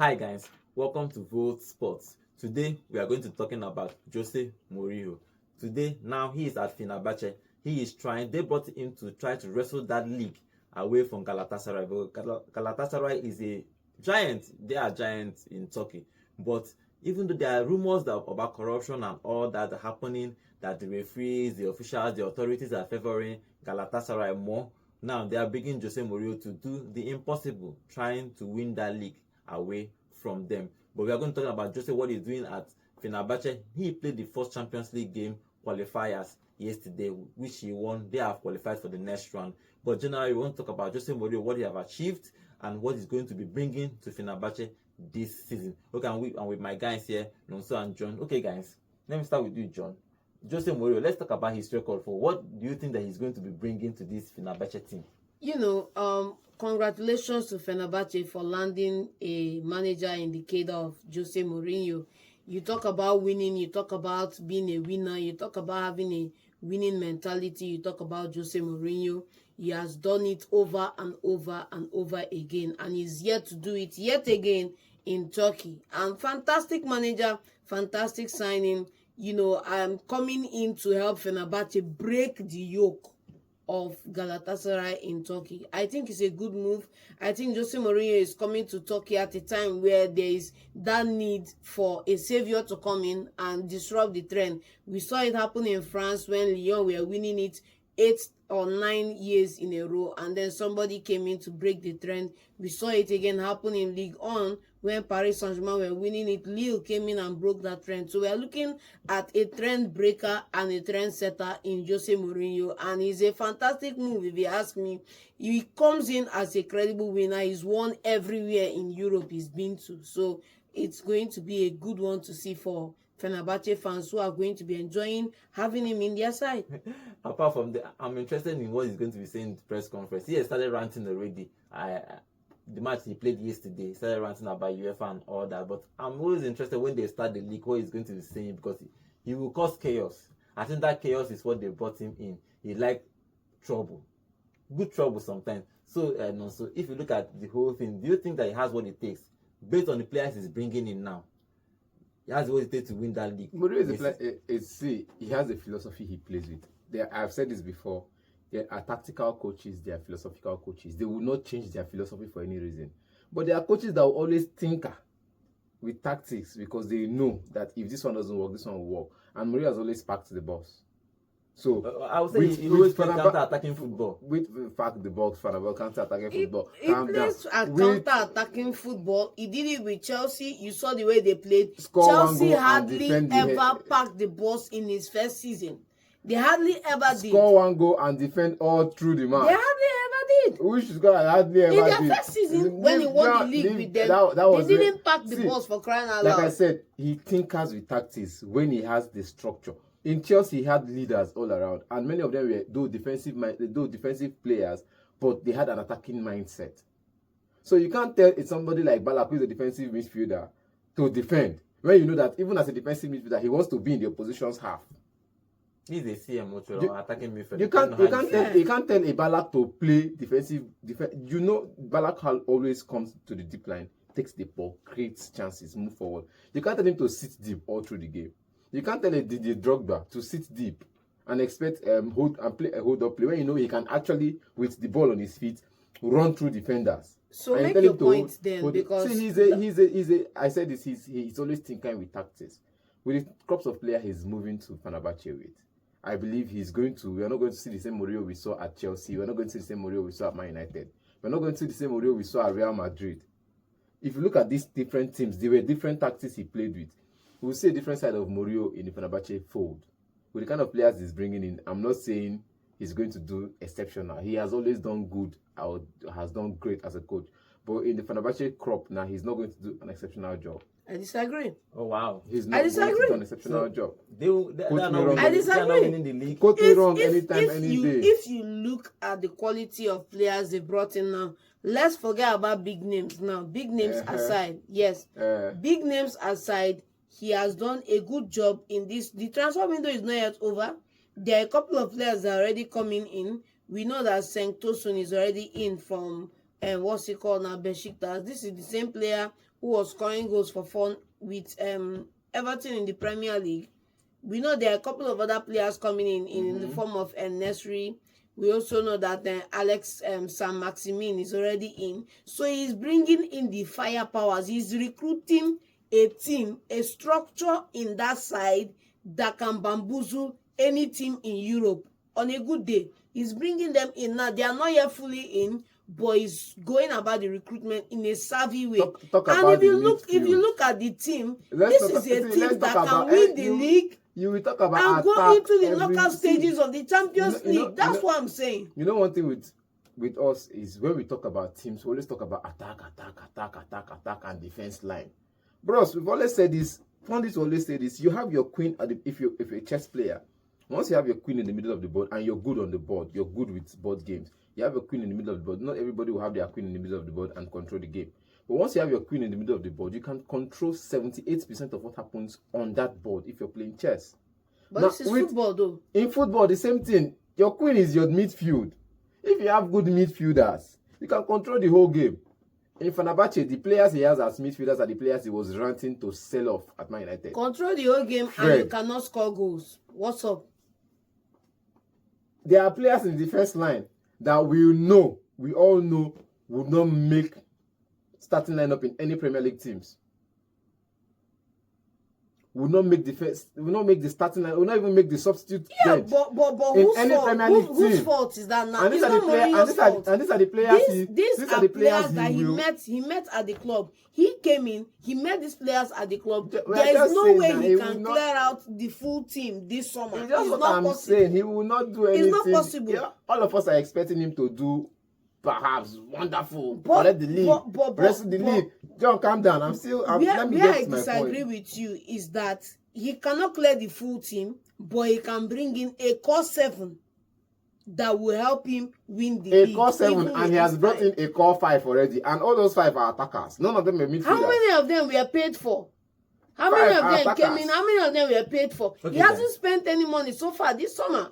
Hi guys, welcome to Vote Sports. Today we are going to be talking about Jose Mourinho. Today now he is at Fenerbahce. They brought him to try to wrestle that league away from Galatasaray. Galatasaray is a giant. They are giants in Turkey. But even though there are rumors about corruption and all that are happening, that the referees, the officials, the authorities are favoring Galatasaray more, now they are begging Jose Mourinho to do the impossible, trying to win that league away from them. But we are going to talk about Jose, what he's doing at Fenerbahce. He played the first Champions League game qualifiers yesterday, which he won. They have qualified for the next round. But generally, we want to talk about Jose Mourinho, what he have achieved and what he's going to be bringing to Fenerbahce this season. Okay, and with my guys here, Nonso and John. Okay, guys, let me start with you, John. Jose Mourinho, let's talk about his record. For what do you think that he's going to be bringing to this Fenerbahce team? Congratulations to Fenerbahce for landing a manager in the cadre of Jose Mourinho. You talk about winning, you talk about being a winner, you talk about having a winning mentality, you talk about Jose Mourinho. He has done it over and over and over again, and he's yet to do it yet again in Turkey. And fantastic manager, fantastic signing. I'm coming in to help Fenerbahce break the yoke of Galatasaray in Turkey. I think it's a good move. I think Jose Mourinho is coming to Turkey at a time where there is that need for a savior to come in and disrupt the trend. We saw it happen in France when Lyon were winning it 8 or 9 years in a row, and then somebody came in to break the trend. We saw it again happen in Ligue 1 when Paris Saint-Germain were winning it. Lille came in and broke that trend. So we are looking at a trend breaker and a trend setter in Jose Mourinho, and it's a fantastic move if you ask me. He comes in as a credible winner. He's won everywhere in Europe he's been to. So it's going to be a good one to see for Fenerbahce fans who are going to be enjoying having him in their side. Apart from that, I'm interested in what he's going to be saying in the press conference. He has started ranting already. The match he played yesterday, he started ranting about UEFA and all that. But I'm always interested when they start the league, what he's going to be saying, because he will cause chaos. I think that chaos is what they brought him in. He liked trouble. Good trouble sometimes. So if you look at the whole thing, do you think that he has what it takes based on the players he's bringing in now? He has what it takes to win that league. Mourinho he has a philosophy he plays with. I've said this before. There are tactical coaches, there are philosophical coaches. They will not change their philosophy for any reason. But there are coaches that will always tinker with tactics because they know that if this one doesn't work, this one will work. And Mourinho has always packed the boss. So I would say he always plays counter-attacking football. With fact the box, Fenerbahce counter-attacking football. He plays counter-attacking football. He did it with Chelsea. You saw the way they played. Chelsea hardly ever packed the boss in his first season. They hardly ever did. Score one goal and defend all through the match. They hardly ever did. Which is going to hardly ever did. In their first season, when he won the league with them, they didn't pack the boss for crying out loud. Like I said, he tinkers with tactics when he has the structure. In Chelsea, he had leaders all around, and many of them were defensive players, but they had an attacking mindset. So you can't tell it's somebody like Balak, who is a defensive midfielder, to defend when you know that even as a defensive midfielder, he wants to be in the opposition's half. He's a CM attacking midfielder. You can't tell a Balak to play defensive. You know, Balak always comes to the deep line, takes the ball, creates chances, move forward. You can't tell him to sit deep all through the game. You can't tell a Drogba to sit deep and expect hold a hold-up play when you know he can actually, with the ball on his feet, run through defenders. So make your point then, because I said this. He's always tinkering with tactics. With the crops of players he's moving to Fenerbahce with, I believe we are not going to see the same Mourinho we saw at Chelsea. We're not going to see the same Mourinho we saw at Man United. We're not going to see the same Mourinho we saw at Real Madrid. If you look at these different teams, there were different tactics he played with. We'll see a different side of Mourinho in the Fenerbahce fold. With the kind of players he's bringing in, I'm not saying he's going to do exceptional. He has always done good, or has done great as a coach. But in the Fenerbahce crop now, he's not going to do an exceptional job. I disagree. Oh wow, he's not going to do an exceptional job. I disagree. Quote me wrong anytime, any day. If you look at the quality of players they brought in now, let's forget about big names now. Big names aside, yes, big names aside. He has done a good job in this. The transfer window is not yet over. There are a couple of players that are already coming in. We know that Cenk Tosun is already in from what's he called now, Besiktas. This is the same player who was scoring goals for fun with Everton in the Premier League. We know there are a couple of other players coming in the form of Nesri. We also know that Alex Saint-Maximin is already in. So he's bringing in the firepowers. He's recruiting a team, a structure in that side that can bamboozle any team in Europe on a good day. He's bringing them in now. They are not yet fully in, but he's going about the recruitment in a savvy way. And if you look at the team, this is a team that can win the league. You will talk about and go into the knockout stages of the Champions League. That's what I'm saying. You know, one thing with us is when we talk about teams, we always talk about attack, and defense line. Bros, we've always said this. Pundits always say this. You have your queen at the, if you're a chess player. Once you have your queen in the middle of the board and you're good on the board, you're good with board games. You have a queen in the middle of the board. Not everybody will have their queen in the middle of the board and control the game. But once you have your queen in the middle of the board, you can control 78% of what happens on that board if you're playing chess. But now, this is football, though. In football, the same thing. Your queen is your midfield. If you have good midfielders, you can control the whole game. In Fenerbahce, the players he has as midfielders are the players he was ranting to sell off at Man United. Control the whole game and you cannot score goals. What's up? There are players in the defense line that we all know, would not make starting lineup in any Premier League teams. Will not make the starting line, will not even make the substitute bench. But whose fault is that now? And it's not Mourinho's fault. And these are the players these are the players that he met at the club. He came in, he met these players at the club. There is no way he can clear out the full team this summer. It's just what I'm saying. He will not do anything. It's not possible. Yeah, all of us are expecting him to do perhaps wonderful. Collect the league. Rest the league. John, calm down. Let me get to my point. I disagree with you is that he cannot clear the full team, but he can bring in a core 7 that will help him win the league. A core 7, and he has brought in a core 5 already, and all those 5 are attackers. None of them are midfielders. How many of them were paid for? How many of them came in? How many of them were paid for? Okay, he hasn't spent any money so far this summer.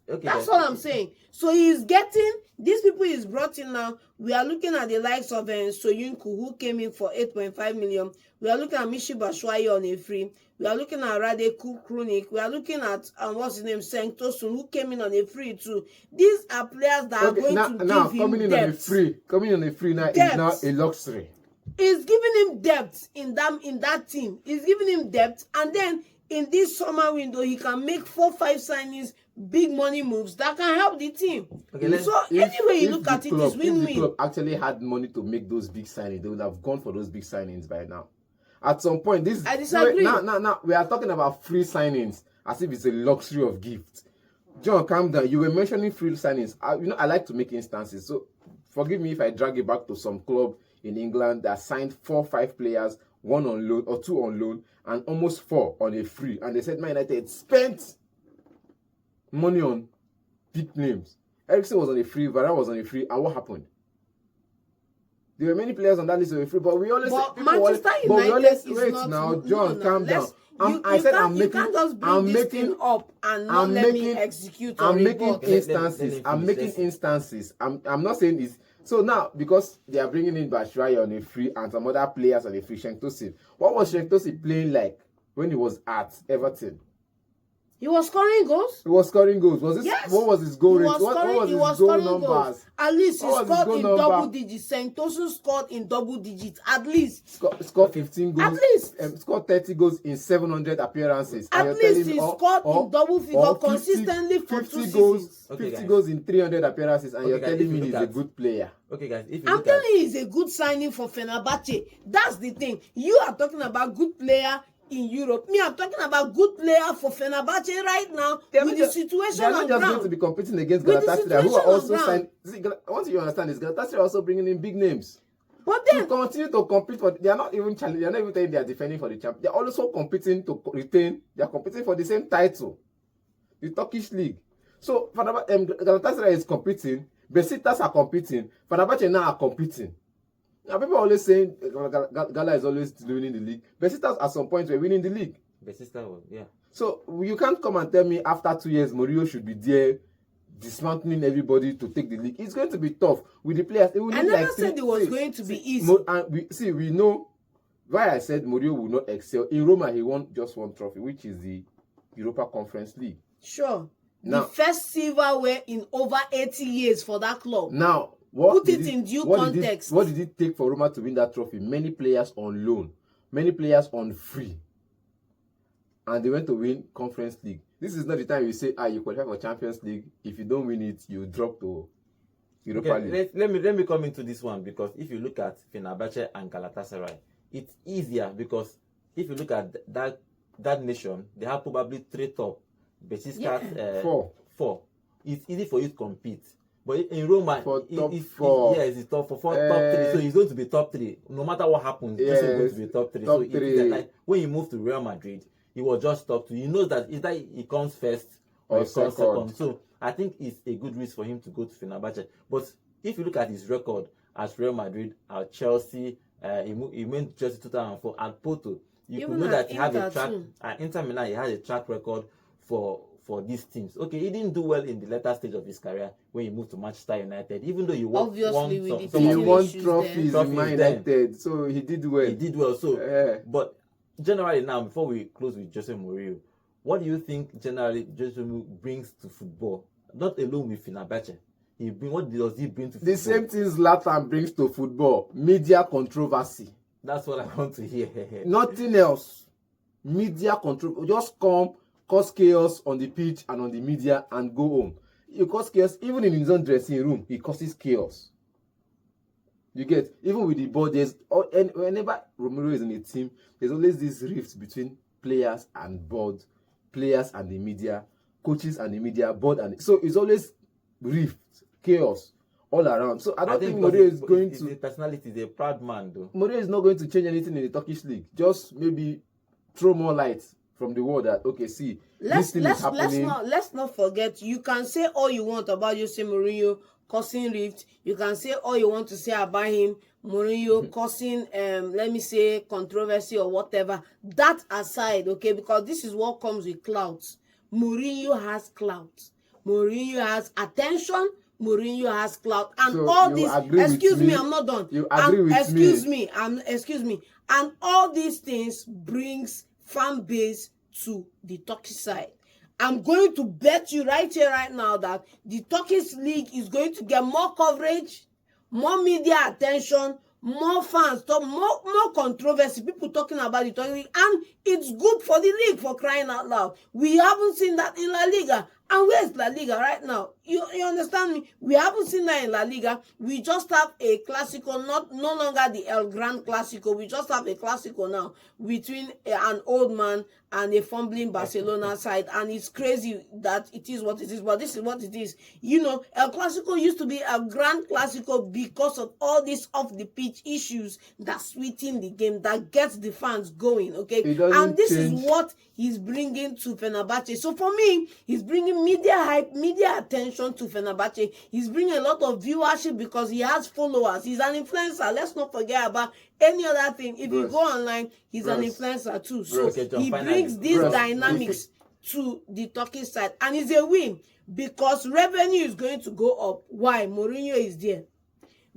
Okay, that's all I'm saying. So he's getting these people he's brought in now. We are looking at the likes of Soyuncu, who came in for 8.5 million. We are looking at Mishi Batshuayi on a free. We are looking at Rade Krunik. We are looking at what's his name, Tosun, who came in on a free too. These are players that are going to give him coming in depth. On a free. Coming on a free now is now a luxury. It's giving him depth in that team. It's giving him depth, and then in this summer window, he can make 4-5 signings, big money moves that can help the team. Okay, so anyway you look at it, it's win-win. If the club actually had money to make those big signings, they would have gone for those big signings by now. At some point, I disagree. Now, we are talking about free signings as if it's a luxury of gift. John, calm down. You were mentioning free signings. I like to make instances. So forgive me if I drag it back to some club in England that signed 4-5 players, 1 on loan or 2 on loan, and almost 4 on a free. And they said Man United spent money on big names. Eriksen was on a free, Varane was on a free, and what happened? There were many players on that list of a free, but we always say Manchester United is not now, John, calm down. You can't just bring this thing up and not let me execute on report. I'm making instances. I'm not saying this. So now, because they are bringing in Batshuayi on a free and some other players on a free, Shentosi. What was Shentosi playing like when he was at Everton? He was scoring goals. He was scoring goals. Yes. What was his goal rate? What was his goal numbers? Goals. At least he scored in double digits. Santoso scored in double digits. At least. Scored 15 goals. At least. Scored 30 goals in 700 appearances. At least he scored in double figure consistently for 2 seasons. 50 goals in 300 appearances, and you're telling me he's a good player. Okay, guys. I'm telling you, he's a good signing for Fenerbahce. That's the thing. You are talking about good player in Europe. Me, I'm talking about good player for Fenerbahce right now with the situation on ground. They're not just going to be competing against Galatasaray, who are also signed. Once you understand this, Galatasaray are also bringing in big names. But then to continue to compete for, they are not even challenging. They are not even saying they are defending for the champ. They are also competing to retain. They are competing for the same title, the Turkish league. So Galatasaray is competing. Besiktas are competing. Fenerbahce now are competing. Now, people are always saying Gala is always winning the league. Besiktas at some point were winning the league. Besiktas was, yeah. So you can't come and tell me after 2 years Mourinho should be there dismantling everybody to take the league. It's going to be tough with the players. I never said it was going to be easy. We know why I said Mourinho will not excel. In Roma, he won just one trophy, which is the Europa Conference League. Sure. Now, the first silverware in over 80 years for that club. Now, put it in due context. What did it take for Roma to win that trophy? Many players on loan, many players on free, and they went to win Conference League. This is not the time you say, you qualify for Champions League. If you don't win it, you drop to Europa League. Let me come into this one, because if you look at Fenerbahce and Galatasaray, it's easier, because if you look at that nation, they have probably 3 top. Besiktas, 4. It's easy for you to compete. But in Roma, it's 4. It's top 4, top 3. So he's going to be top 3. No matter what happens, he's going to be top 3. Top so 3. Like when he moved to Real Madrid, he was just top 2. He knows that either he comes first or he comes second. So I think it's a good risk for him to go to Fenerbahce. But if you look at his record at Real Madrid, at Chelsea, he went Chelsea 2004, and Porto, you could know that he has a track. At Inter Milan, he has a track record for these teams. Okay, he didn't do well in the later stage of his career when he moved to Manchester United, even though he won trophies in Man United, so he did well. He did well. So, but generally now, before we close with Jose Mourinho, what do you think generally Jose Mourinho brings to football? Not alone with Fenerbahce. What does he bring to football? The same thing Zlatan brings to football: media controversy. That's what I want to hear. Nothing else. Media control. Just come, cause chaos on the pitch and on the media, and go home. You cause chaos even in his own dressing room. He causes chaos. You get, even with the board, whenever Romero is in a team, there's always this rift between players and board, players and the media, coaches and the media, board and so it's always rift, chaos all around. So I don't think Mourinho is going to. His personality is a proud man, though. Mourinho is not going to change anything in the Turkish league. Just maybe throw more light from the world that this thing is happening. Let's not forget. You can say all you want about Jose Mourinho causing rift. You can say all you want to say about him, Mourinho causing let me say controversy or whatever. That aside, okay, because this is what comes with clout. Mourinho has clout. Mourinho has attention. Mourinho has clout, and so all this. Excuse me, I'm not done. You agree with excuse me. Excuse me. And all these things brings fan base to the Turkish side. I'm going to bet you right here, right now, that the Turkish league is going to get more coverage, more media attention, more fans, more controversy, people talking about the Turkish league, and it's good for the league, for crying out loud. We haven't seen that in La Liga. And where's La Liga right now? You understand me? We haven't seen that in La Liga. We just have a Clásico, no longer the El Gran Clásico. We just have a Clásico now between an old man and a fumbling Barcelona side. And it's crazy that it is what it is, but this is what it is. You know, El Clásico used to be a Grand Clásico because of all these off-the-pitch issues that sweeten the game, that gets the fans going, okay? And this is what he's bringing to Fenerbahce. So for me, he's bringing media hype, media attention to Fenerbahce. He's bringing a lot of viewership because he has followers. He's an influencer. Let's not forget about any other thing. If you go online, he's an influencer too. So he brings these dynamics to the Turkish side. And it's a win because revenue is going to go up. Why? Mourinho is there.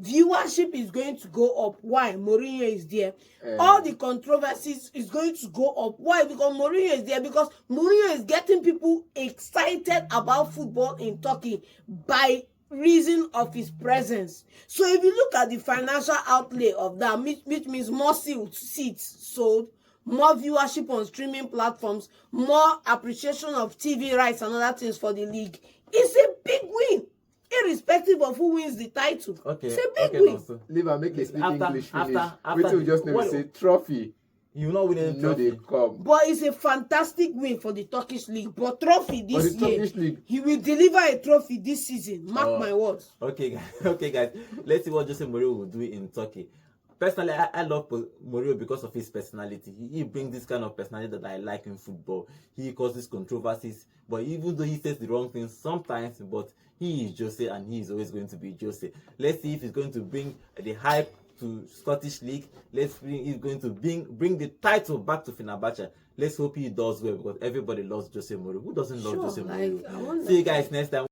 Viewership is going to go up. Why? Mourinho is there. All the controversies is going to go up. Why? Because Mourinho is there. Because Mourinho is getting people excited about football in Turkey by reason of his presence. So if you look at the financial outlay of that, which means more seats sold, more viewership on streaming platforms, more appreciation of TV rights and other things for the league, it's a big win. Irrespective of who wins the title. Okay. It's a big win. Leave and make a speak English finish. After we just never say trophy. You know winning trophy. They come. But it's a fantastic win for the Turkish league. But trophy this year, he will deliver a trophy this season. Mark my words. Okay, guys. Okay, guys. Let's see what Jose Mourinho will do in Turkey. Personally, I love Mourinho because of his personality. He brings this kind of personality that I like in football. He causes controversies, but even though he says the wrong things sometimes, but he is Jose and he is always going to be Jose. Let's see if he's going to bring the hype to Scottish League. Let's see if he's going to bring the title back to Fenerbahce. Let's hope he does well because everybody loves Jose Mourinho. Who doesn't love Jose Mourinho? See you guys next time.